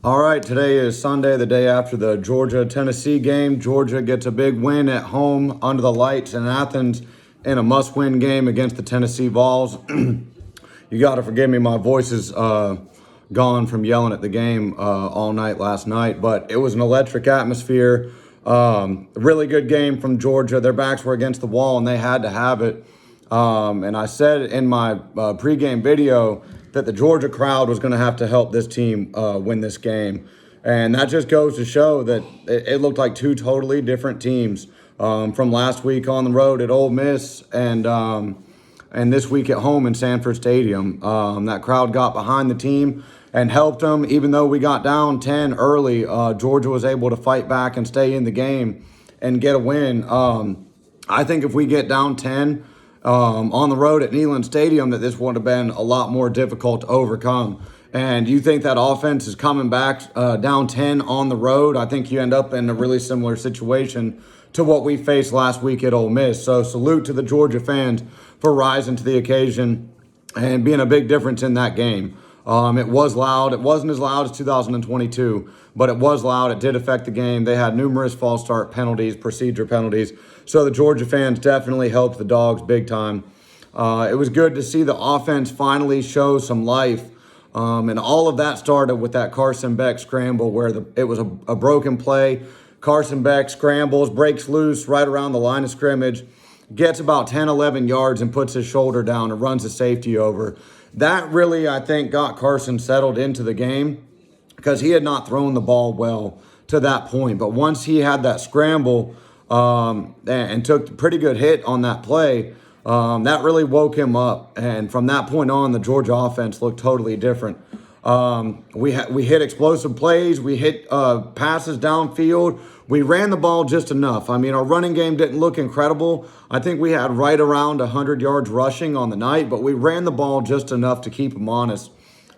All right, today is Sunday, the day after the Georgia-Tennessee game. Georgia gets a big win at home under the lights in Athens in a must-win game against the Tennessee Vols. You got to forgive me, my voice is gone from yelling at the game all night last night, but it was an electric atmosphere. A really good game from Georgia. Their backs were against the wall, and they had to have it. And I said in my pregame video that the Georgia crowd was going to have to help this team win this game. And that just goes to show that it looked like two totally different teams from last week on the road at Ole Miss and this week at home in Sanford Stadium. That crowd got behind the team and helped them. Even though we got down 10 early, Georgia was able to fight back and stay in the game and get a win. I think if we get down 10 on the road at Neyland Stadium, that this would have been a lot more difficult to overcome. And you think that offense is coming back down 10 on the road, I think you end up in a really similar situation to what we faced last week at Ole Miss. So salute to the Georgia fans for rising to the occasion and being a big difference in that game. It was loud. It wasn't as loud as 2022, but it was loud. It did affect the game. They had numerous false start penalties, procedure penalties. So the Georgia fans definitely helped the Dawgs big time. It was good to see the offense finally show some life. And all of that started with that Carson Beck scramble where it was a broken play. Carson Beck scrambles, breaks loose right around the line of scrimmage, gets about 10, 11 yards and puts his shoulder down and runs the safety over. That really, I think, got Carson settled into the game because he had not thrown the ball well to that point. But once he had that scramble and took a pretty good hit on that play, that really woke him up. And from that point on, the Georgia offense looked totally different. We hit explosive plays. We hit passes downfield. We ran the ball just enough. I mean, our running game didn't look incredible. I think we had right around 100 yards rushing on the night, but we ran the ball just enough to keep them honest.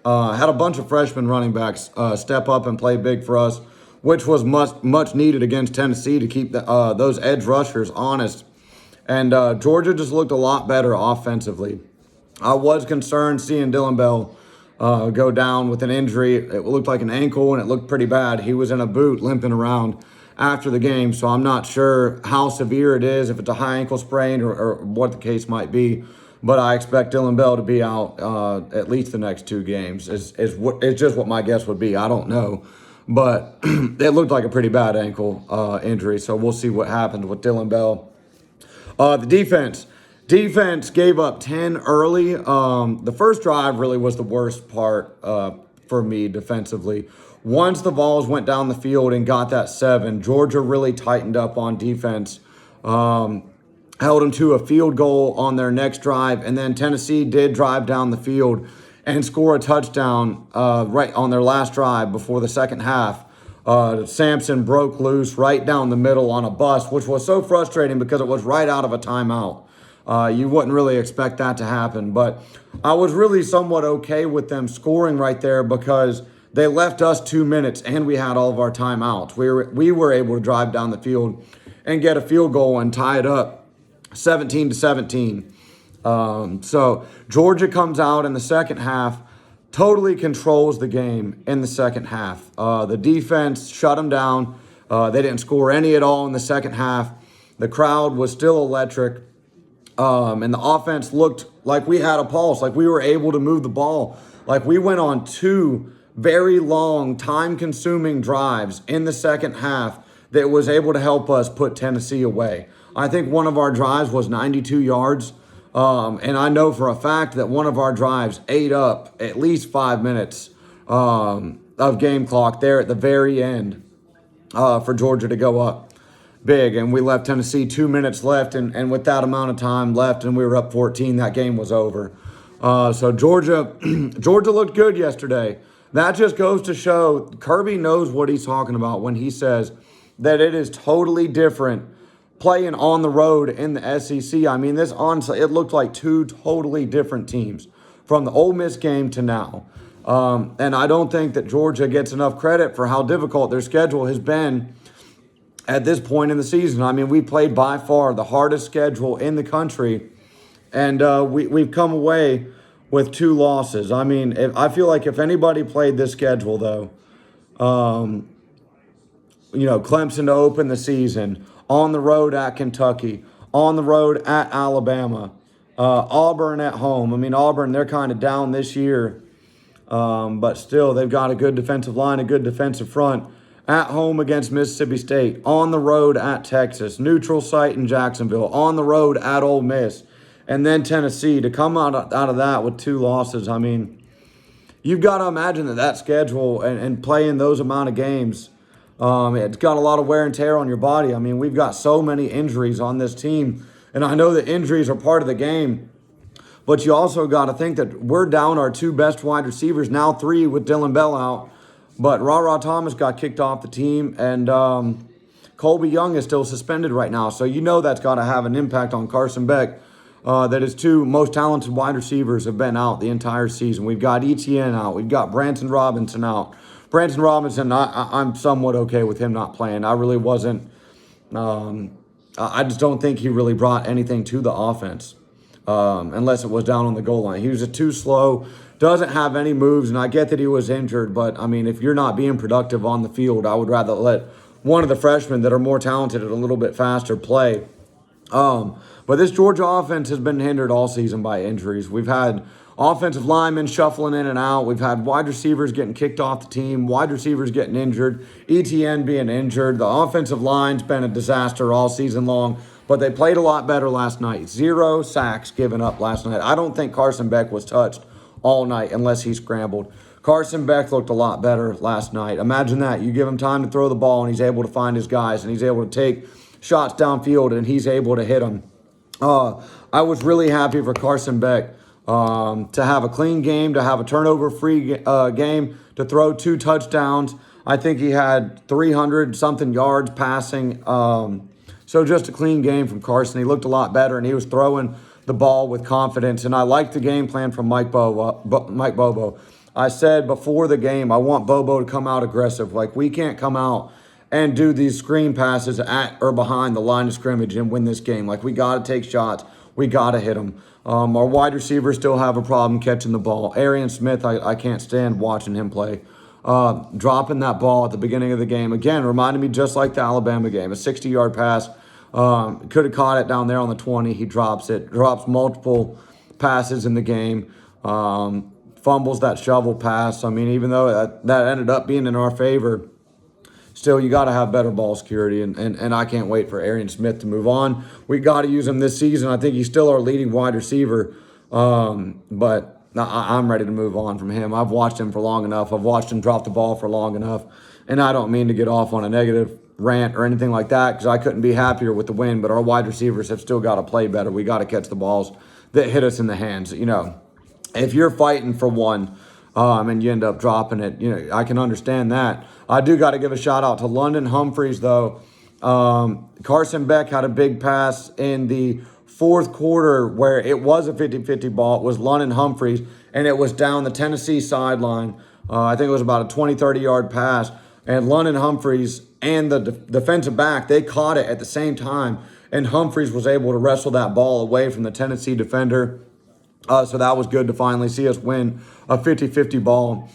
Had a bunch of freshman running backs step up and play big for us, which was much needed against Tennessee to keep those edge rushers honest. And Georgia just looked a lot better offensively. I was concerned seeing Dylan Bell go down with an injury. It looked like an ankle, and it looked pretty bad. He was in a boot limping around after the game, so I'm not sure how severe it is, if it's a high ankle sprain or what the case might be. But I expect Dylan Bell to be out at least the next two games. It's just what my guess would be. I don't know. But it looked like a pretty bad ankle injury, so we'll see what happens with Dylan Bell. The defense gave up 10 early. The first drive really was the worst part for me defensively. Once the Vols went down the field and got that 7, Georgia really tightened up on defense, held them to a field goal on their next drive, and then Tennessee did drive down the field and score a touchdown right on their last drive before the second half. Sampson broke loose right down the middle on a bust, which was so frustrating because it was right out of a timeout. You wouldn't really expect that to happen, but I was really somewhat okay with them scoring right there because they left us 2 minutes and we had all of our timeouts. We were able to drive down the field and get a field goal and tie it up 17-17. So Georgia comes out in the second half, totally controls the game in the second half. The defense shut them down. They didn't score any at all in the second half. The crowd was still electric. And the offense looked like we had a pulse, like we were able to move the ball. Like we went on 2 very long, time-consuming drives in the second half that was able to help us put Tennessee away. I think one of our drives was 92 yards. And I know for a fact that one of our drives ate up at least 5 minutes of game clock there at the very end for Georgia to go up big. And we left Tennessee 2 minutes left. And with that amount of time left and we were up 14, that game was over. So Georgia looked good yesterday. That just goes to show Kirby knows what he's talking about when he says that it is totally different playing on the road in the SEC. I mean, it looked like 2 totally different teams from the Ole Miss game to now. And I don't think that Georgia gets enough credit for how difficult their schedule has been at this point in the season. I mean, we played by far the hardest schedule in the country, and we've come away with 2 losses. I mean, I feel like if anybody played this schedule, though, Clemson to open the season, on the road at Kentucky, on the road at Alabama, Auburn at home. I mean, Auburn, they're kind of down this year, but still they've got a good defensive line, a good defensive front. At home against Mississippi State, on the road at Texas, neutral site in Jacksonville, on the road at Ole Miss, and then Tennessee. To come out of that with 2 losses, I mean, you've got to imagine that schedule and playing those amount of games, it's got a lot of wear and tear on your body. I mean, we've got so many injuries on this team, and I know that injuries are part of the game, but you also got to think that we're down our 2 best wide receivers, now 3 with Dylan Bell out. But Thomas got kicked off the team, and Colby Young is still suspended right now. So that's got to have an impact on Carson Beck, that his 2 most talented wide receivers have been out the entire season. We've got ETN out. We've got Branson Robinson out. Branson Robinson, I'm somewhat okay with him not playing. I really wasn't. I just don't think he really brought anything to the offense, unless it was down on the goal line. He was just too slow. Doesn't have any moves, and I get that he was injured, but, I mean, if you're not being productive on the field, I would rather let one of the freshmen that are more talented and a little bit faster play. But this Georgia offense has been hindered all season by injuries. We've had offensive linemen shuffling in and out. We've had wide receivers getting kicked off the team, wide receivers getting injured, ETN being injured. The offensive line's been a disaster all season long, but they played a lot better last night. 0 sacks given up last night. I don't think Carson Beck was touched all night unless he scrambled. Carson Beck looked a lot better last night. Imagine that. You give him time to throw the ball, and he's able to find his guys, and he's able to take shots downfield, and he's able to hit them. I was really happy for Carson Beck to have a clean game, to have a turnover-free game, to throw 2 touchdowns. I think he had 300-something yards passing. So just a clean game from Carson. He looked a lot better, and he was throwing the ball with confidence, and I like the game plan from Mike Bobo. I said before the game, I want Bobo to come out aggressive. Like, we can't come out and do these screen passes at or behind the line of scrimmage and win this game. Like, we got to take shots. We got to hit them. Our wide receivers still have a problem catching the ball. Arian Smith, I can't stand watching him play. Dropping that ball at the beginning of the game, again, reminded me just like the Alabama game, a 60-yard pass. Could have caught it down there on the 20. He drops it. Drops multiple passes in the game. Fumbles that shovel pass. I mean, even though that ended up being in our favor, still, you got to have better ball security, and I can't wait for Arian Smith to move on. We got to use him this season. I think he's still our leading wide receiver, but I'm ready to move on from him. I've watched him for long enough. I've watched him drop the ball for long enough, and I don't mean to get off on a negative rant or anything like that, because I couldn't be happier with the win, but our wide receivers have still got to play better. We got to catch the balls that hit us in the hands. If you're fighting for one, and you end up dropping it, I can understand that. I do got to give a shout out to London Humphreys, though. Carson Beck had a big pass in the 4th quarter where it was a 50-50 ball. It was London Humphreys, and it was down the Tennessee sideline. I think it was about a 20, 30-yard pass. And London Humphreys and the defensive back, they caught it at the same time. And Humphreys was able to wrestle that ball away from the Tennessee defender. So that was good to finally see us win a 50-50 ball.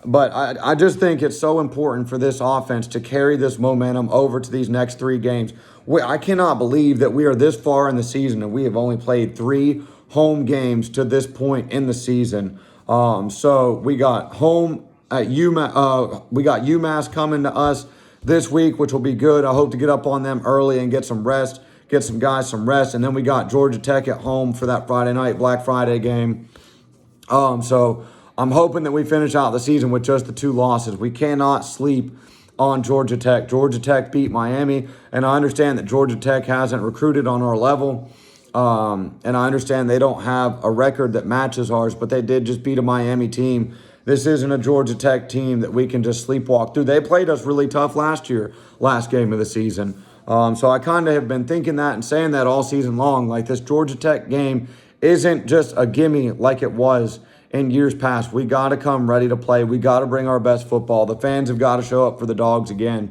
But I just think it's so important for this offense to carry this momentum over to these next 3 games. I cannot believe that we are this far in the season and we have only played 3 home games to this point in the season. So we got home at UMass. We got UMass coming to us this week, which will be good. I hope to get up on them early and get some rest, get some guys some rest. And then we got Georgia Tech at home for that Friday night, Black Friday game. So I'm hoping that we finish out the season with just the 2 losses. We cannot sleep on Georgia Tech. Georgia Tech beat Miami, and I understand that Georgia Tech hasn't recruited on our level. And I understand they don't have a record that matches ours, but they did just beat a Miami team. This isn't a Georgia Tech team that we can just sleepwalk through. They played us really tough last year, last game of the season. So I kind of have been thinking that and saying that all season long. Like, this Georgia Tech game isn't just a gimme like it was in years past. We got to come ready to play. We got to bring our best football. The fans have got to show up for the Dogs again.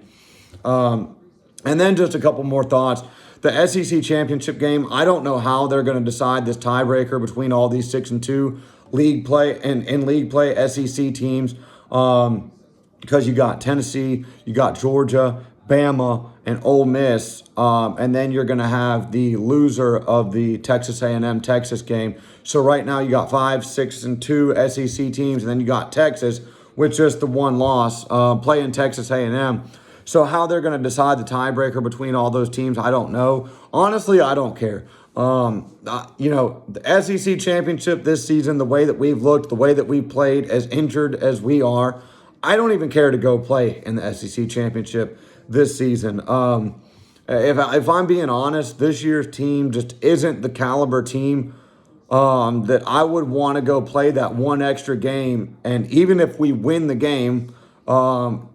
And then just a couple more thoughts. The SEC championship game, I don't know how they're going to decide this tiebreaker between all these 6-2 league play and in league play SEC teams. because you got Tennessee, you got Georgia, Bama, and Ole Miss, and then you're going to have the loser of the Texas A&M Texas game. So right now you got 5, 6, and 2 SEC teams, and then you got Texas with just the one loss playing Texas A&M. So how they're going to decide the tiebreaker between all those teams, I don't know. Honestly, I don't care. The SEC championship this season, the way that we've looked, the way that we've played, as injured as we are, I don't even care to go play in the SEC championship this season. If I'm being honest, this year's team just isn't the caliber team that I would want to go play that one extra game. And even if we win the game,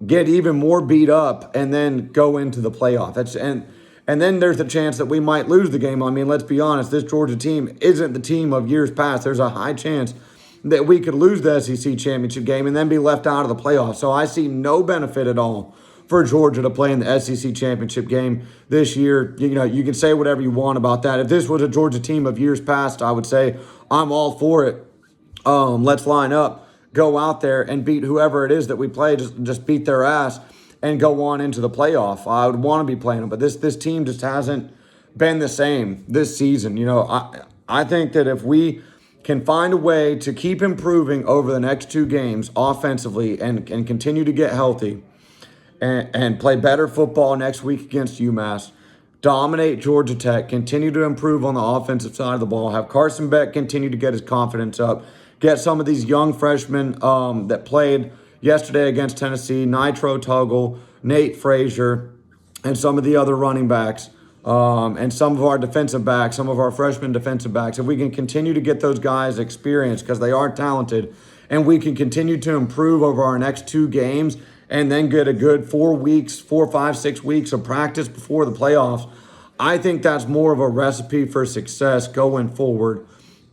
get even more beat up and then go into the playoff. And then there's the chance that we might lose the game. I mean, let's be honest, this Georgia team isn't the team of years past. There's a high chance that we could lose the SEC championship game and then be left out of the playoffs. So I see no benefit at all for Georgia to play in the SEC championship game this year. You can say whatever you want about that. If this was a Georgia team of years past, I would say I'm all for it. Let's line up, go out there and beat whoever it is that we play. Just beat their ass and go on into the playoff. I would want to be playing them, but this team just hasn't been the same this season. I think that if we can find a way to keep improving over the next 2 games offensively and continue to get healthy and play better football next week against UMass, dominate Georgia Tech, continue to improve on the offensive side of the ball, have Carson Beck continue to get his confidence up, get some of these young freshmen that played yesterday against Tennessee, Nitro Tuggle, Nate Frazier, and some of the other running backs, and some of our defensive backs, some of our freshman defensive backs. If we can continue to get those guys experience because they are talented, and we can continue to improve over our next 2 games and then get a good 4 weeks, 4, 5, 6 weeks of practice before the playoffs, I think that's more of a recipe for success going forward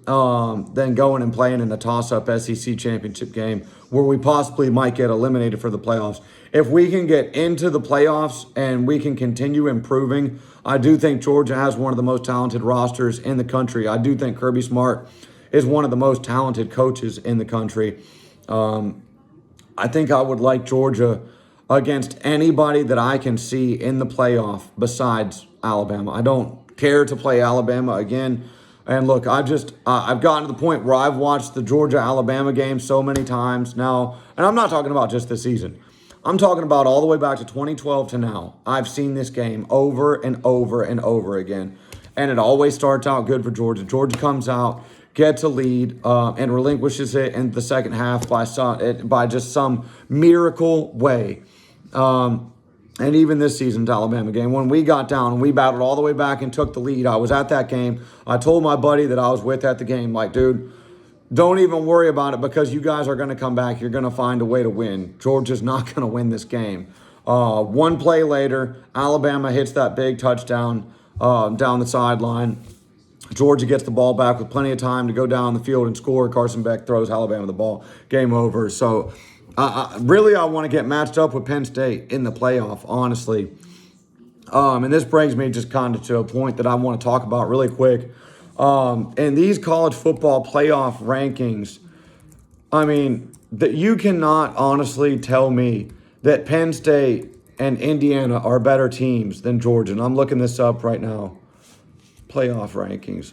than going and playing in a toss-up SEC championship game where we possibly might get eliminated for the playoffs. If we can get into the playoffs and we can continue improving, I do think Georgia has one of the most talented rosters in the country. I do think Kirby Smart is one of the most talented coaches in the country. I think I would like Georgia against anybody that I can see in the playoff besides Alabama. I don't care to play Alabama again. And look, I've gotten to the point where I've watched the Georgia-Alabama game so many times now, and I'm not talking about just this season. I'm talking about all the way back to 2012 to now. I've seen this game over and over and over again, and it always starts out good for Georgia. Georgia comes out, gets a lead, and relinquishes it in the second half by just some miracle way. And even this season's Alabama game, when we got down and we battled all the way back and took the lead, I was at that game. I told my buddy that I was with at the game, like, dude, don't even worry about it because you guys are going to come back. You're going to find a way to win. Georgia's not going to win this game. One play later, Alabama hits that big touchdown down the sideline. Georgia gets the ball back with plenty of time to go down the field and score. Carson Beck throws Alabama the ball. Game over. So, really, I want to get matched up with Penn State in the playoff, honestly. And this brings me just kind of to a point that I want to talk about really quick. In these college football playoff rankings, I mean, that you cannot honestly tell me that Penn State and Indiana are better teams than Georgia. And I'm looking this up right now. Playoff rankings.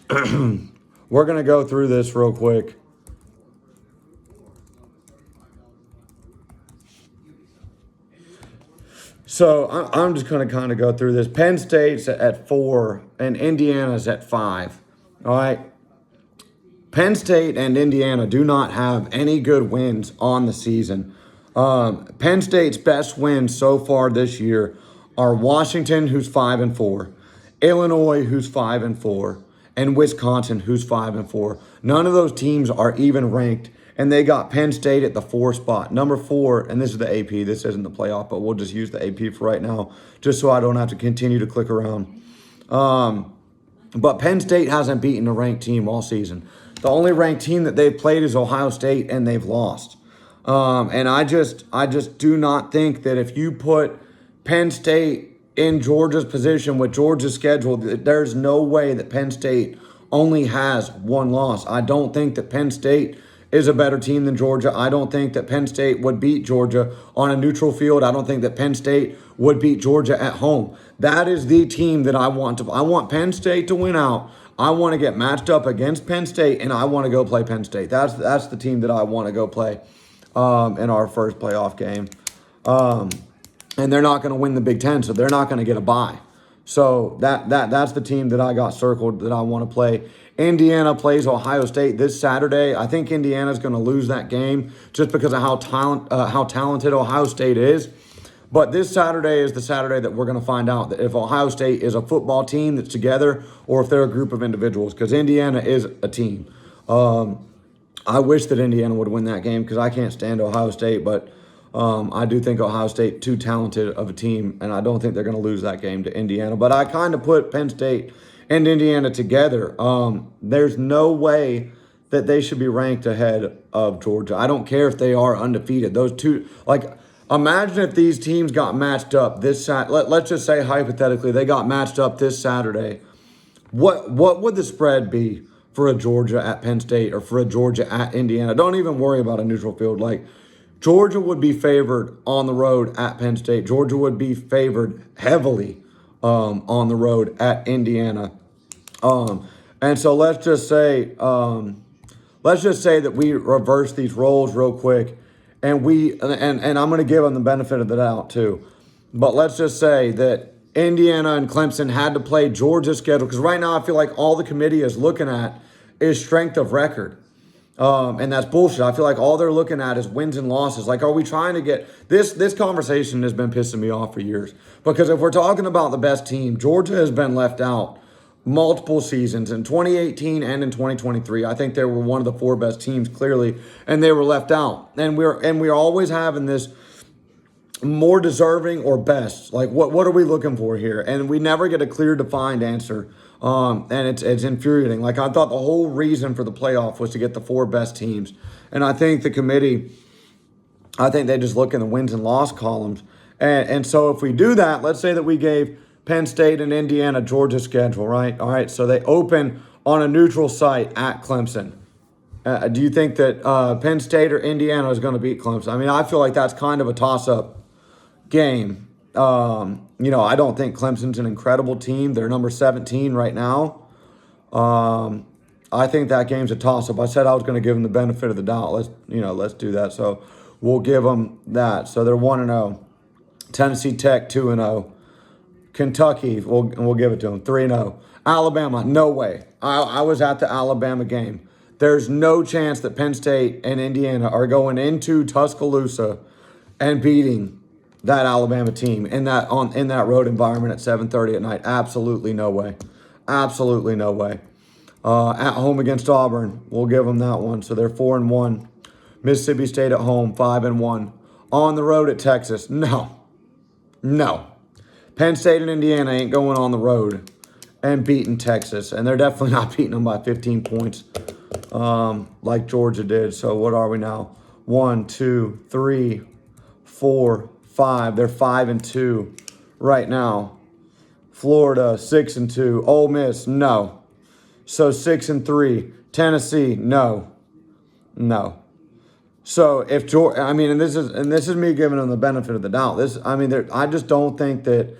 We're going to go through this real quick. So I'm just going to kind of go through this. Penn State's at 4 and Indiana's at 5. All right. Penn State and Indiana do not have any good wins on the season. Penn State's best wins so far this year are Washington, who's 5-4, Illinois, who's 5-4, and Wisconsin, who's 5-4. None of those teams are even ranked. And they got Penn State at the 4 spot. Number 4, and this is the AP. This isn't the playoff, but we'll just use the AP for right now, just so I don't have to continue to click around. But Penn State hasn't beaten a ranked team all season. The only ranked team that they've played is Ohio State, and they've lost. And I just do not think that if you put Penn State in Georgia's position with Georgia's schedule, there's no way that Penn State only has 1 loss. I don't think that Penn State is a better team than Georgia. I don't think that Penn State would beat Georgia on a neutral field. I don't think that Penn State would beat Georgia at home. That is the team that I want to. I want Penn State to win out. I want to get matched up against Penn State, and I want to go play Penn State. That's the team that I want to go play in our first playoff game. And they're not going to win the Big Ten, so they're not going to get a bye. So that's the team that I got circled that I want to play. Indiana plays Ohio State this Saturday. I think Indiana's going to lose that game just because of how talented Ohio State is. But this Saturday is the Saturday that we're going to find out that if Ohio State is a football team that's together or if they're a group of individuals, because Indiana is a team. I wish that Indiana would win that game because I can't stand Ohio State, but I do think Ohio State too talented of a team, and I don't think they're going to lose that game to Indiana. But I kind of put Penn State and Indiana together. There's no way that they should be ranked ahead of Georgia. I don't care if they are undefeated. Those two, like, imagine if these teams got matched up this Saturday. Let's just say hypothetically they got matched up this Saturday. What would the spread be for a Georgia at Penn State or for a Georgia at Indiana? Don't even worry about a neutral field. Like, Georgia would be favored on the road at Penn State. Georgia would be favored heavily on the road at Indiana. And so let's just say that we reverse these roles real quick, and I'm going to give them the benefit of the doubt too. But let's just say that Indiana and Clemson had to play Georgia's schedule, because right now I feel like all the committee is looking at is strength of record. And that's bullshit. I feel like all they're looking at is wins and losses. Like, are we trying to get this conversation has been pissing me off for years, because if we're talking about the best team, Georgia has been left out multiple seasons in 2018 and in 2023. I think they were one of the 4 best teams clearly, and they were left out. And we're always having this more deserving or best. Like, what are we looking for here? And we never get a clear defined answer. And it's infuriating. Like, I thought the whole reason for the playoff was to get the 4 best teams. And I think the committee, they just look in the wins and loss columns. And so if we do that, let's say that we gave Penn State and Indiana Georgia's schedule, right? All right, so they open on a neutral site at Clemson. Do you think that Penn State or Indiana is going to beat Clemson? I mean, I feel like that's kind of a toss-up game. I don't think Clemson's an incredible team. They're number 17 right now. I think that game's a toss-up. I said I was going to give them the benefit of the doubt. Let's do that. So we'll give them that. So they're 1-0. Tennessee Tech 2-0. Kentucky, we'll give it to them 3-0. Alabama, no way. I was at the Alabama game. There's no chance that Penn State and Indiana are going into Tuscaloosa and beating that Alabama team in that road environment at 7:30 at night. Absolutely no way. Absolutely no way. At home against Auburn, we'll give them that one. So they're 4-1. Mississippi State at home, 5-1. On the road at Texas, no. Penn State and Indiana ain't going on the road and beating Texas, and they're definitely not beating them by 15 points like Georgia did. So what are we now? 1, 2, 3, 4, 5. They're 5-2 right now. Florida 6-2. Ole Miss, no. So 6-3. Tennessee, no. So if Georgia, and this is me giving them the benefit of the doubt. I just don't think that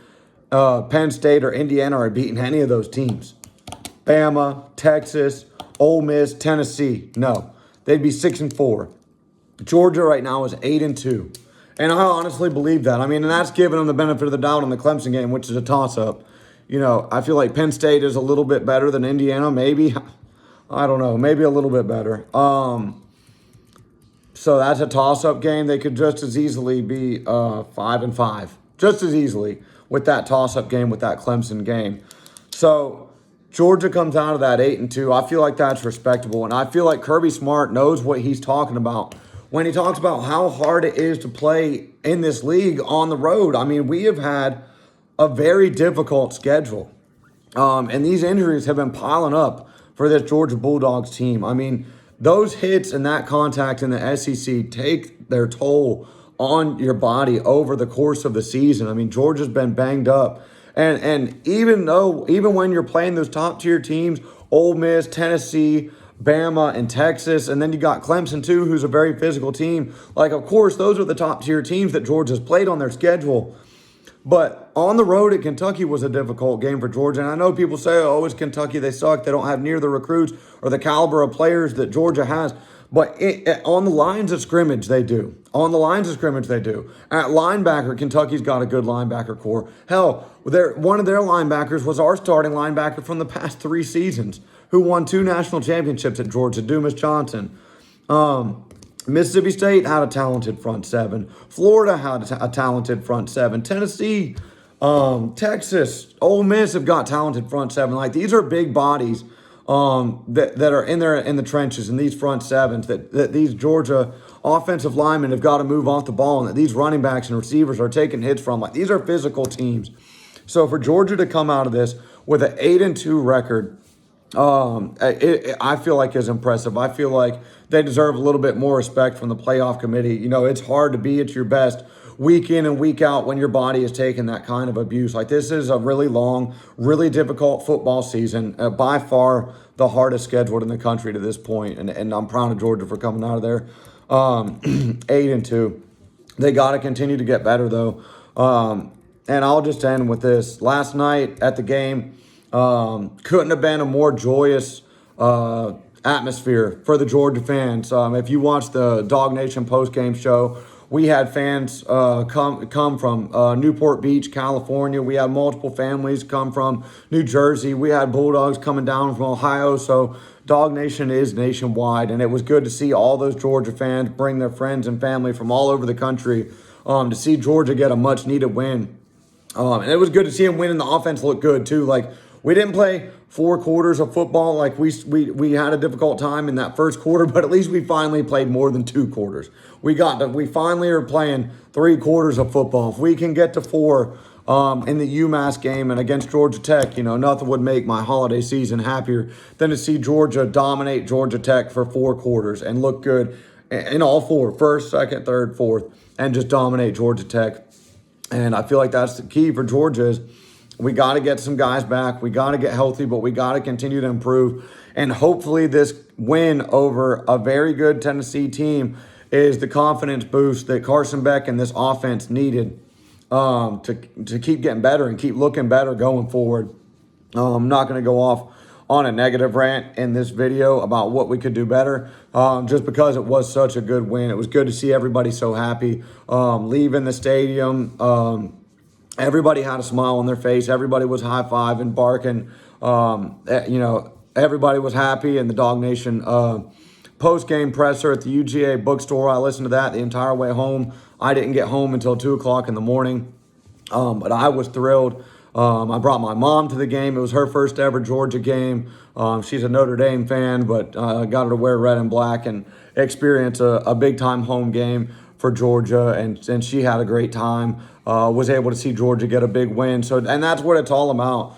Penn State or Indiana are beating any of those teams. Bama, Texas, Ole Miss, Tennessee, no. They'd be 6-4. Georgia right now is 8-2. And I honestly believe that. And that's giving them the benefit of the doubt on the Clemson game, which is a toss-up. I feel like Penn State is a little bit better than Indiana, maybe. I don't know, maybe a little bit better. So that's a toss-up game. They could just as easily be 5-5, just as easily with that toss-up game, with that Clemson game. So Georgia comes out of that 8-2. I feel like that's respectable, and I feel like Kirby Smart knows what he's talking about when he talks about how hard it is to play in this league on the road. We have had a very difficult schedule, and these injuries have been piling up for this Georgia Bulldogs team. Those hits and that contact in the SEC take their toll on your body over the course of the season. Georgia's been banged up. And even when you're playing those top-tier teams, Ole Miss, Tennessee, Bama and Texas, and then you got Clemson too, who's a very physical team. Like, of course, those are the top tier teams that Georgia's played on their schedule. But on the road at Kentucky was a difficult game for Georgia. And I know people say, oh, it's Kentucky, they suck. They don't have near the recruits or the caliber of players that Georgia has. But on the lines of scrimmage, they do. On the lines of scrimmage, they do. At linebacker, Kentucky's got a good linebacker core. Hell, one of their linebackers was our starting linebacker from the past 3 seasons, who won 2 national championships at Georgia, Dumas Johnson. Mississippi State had a talented front 7. Florida had a talented front 7. Tennessee, Texas, Ole Miss have got talented front 7. Like, these are big bodies that are in the trenches in these front 7s that these Georgia offensive linemen have got to move off the ball, and that these running backs and receivers are taking hits from. Like, these are physical teams. So for Georgia to come out of this with an 8-2 record, I feel like is impressive. I feel like they deserve a little bit more respect from the playoff committee. You know, it's hard to be at your best week in and week out when your body is taking that kind of abuse. Like, this is a really long, really difficult football season, by far the hardest scheduled in the country to this point. And I'm proud of Georgia for coming out of there 8-2. They got to continue to get better, though. And I'll just end with this. Last night at the game, couldn't have been a more joyous atmosphere for the Georgia fans. If you watched the Dog Nation postgame show, we had fans come from Newport Beach, California. We had multiple families come from New Jersey. We had Bulldogs coming down from Ohio. So Dog Nation is nationwide, and it was good to see all those Georgia fans bring their friends and family from all over the country to see Georgia get a much-needed win. And it was good to see him win, and the offense looked good too. Like, we didn't play 4 quarters of football. Like, we had a difficult time in that first quarter, but at least we finally played more than 2 quarters. We finally are playing 3 quarters of football. If we can get to 4 in the UMass game and against Georgia Tech, you know, nothing would make my holiday season happier than to see Georgia dominate Georgia Tech for 4 quarters and look good in all 4, first, second, third, fourth, and just dominate Georgia Tech. And I feel like that's the key for Georgia is we got to get some guys back. We got to get healthy, but we got to continue to improve. And hopefully this win over a very good Tennessee team is the confidence boost that Carson Beck and this offense needed to keep getting better and keep looking better going forward. I'm not going to go off on a negative rant in this video about what we could do better, just because it was such a good win. It was good to see everybody so happy leaving the stadium. Everybody had a smile on their face. Everybody was high-fiving, barking. You know, everybody was happy. And the Dog Nation post-game presser at the UGA bookstore, I listened to that the entire way home. I didn't get home until 2 o'clock in the morning, but I was thrilled. I brought my mom to the game. It was her first ever Georgia game. She's a Notre Dame fan, but got her to wear red and black and experience a big-time home game for Georgia, and she had a great time. Was able to see Georgia get a big win. And that's what it's all about.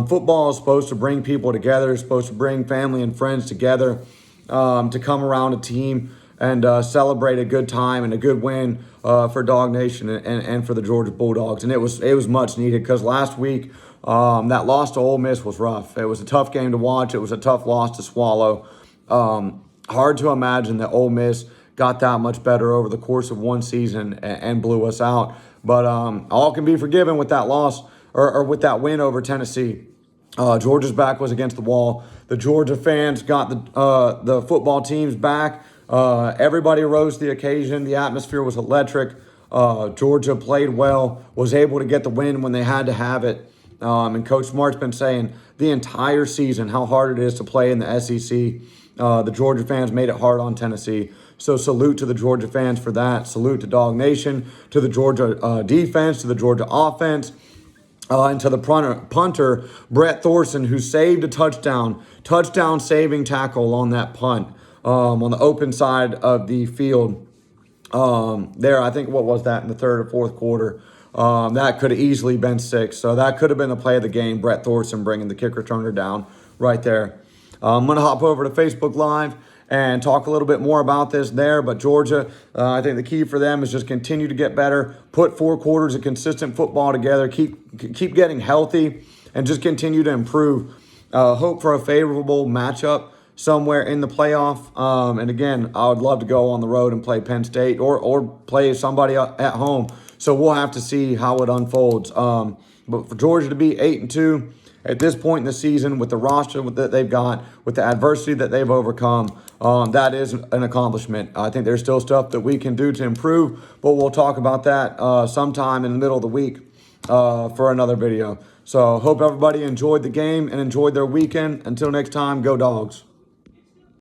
Football is supposed to bring people together. It's supposed to bring family and friends together to come around a team and celebrate a good time and a good win for Dog Nation and for the Georgia Bulldogs. And it was much needed because last week that loss to Ole Miss was rough. It was a tough game to watch. It was a tough loss to swallow. Hard to imagine that Ole Miss got that much better over the course of one season and blew us out. But all can be forgiven with that loss or with that win over Tennessee. Georgia's back was against the wall. The Georgia fans got the football teams back. Everybody rose to the occasion. The atmosphere was electric. Georgia played well, was able to get the win when they had to have it. And Coach Smart's been saying the entire season how hard it is to play in the SEC. The Georgia fans made it hard on Tennessee. So salute to the Georgia fans for that. Salute to Dog Nation, to the Georgia defense, to the Georgia offense, and to the punter, Brett Thorson, who saved a touchdown-saving tackle on that punt on the open side of the field. There, I think, what was that in the third or fourth quarter? That could have easily been 6. So that could have been the play of the game, Brett Thorson bringing the kick returner down right there. I'm going to hop over to Facebook Live and talk a little bit more about this there. But Georgia, I think the key for them is just continue to get better, put 4 quarters of consistent football together, keep getting healthy, and just continue to improve. Hope for a favorable matchup somewhere in the playoff. And again, I would love to go on the road and play Penn State or play somebody at home. So we'll have to see how it unfolds. But for Georgia to be 8-2 at this point in the season, with the roster that they've got, with the adversity that they've overcome, that is an accomplishment. I think there's still stuff that we can do to improve, but we'll talk about that sometime in the middle of the week for another video. So hope everybody enjoyed the game and enjoyed their weekend. Until next time, go Dogs.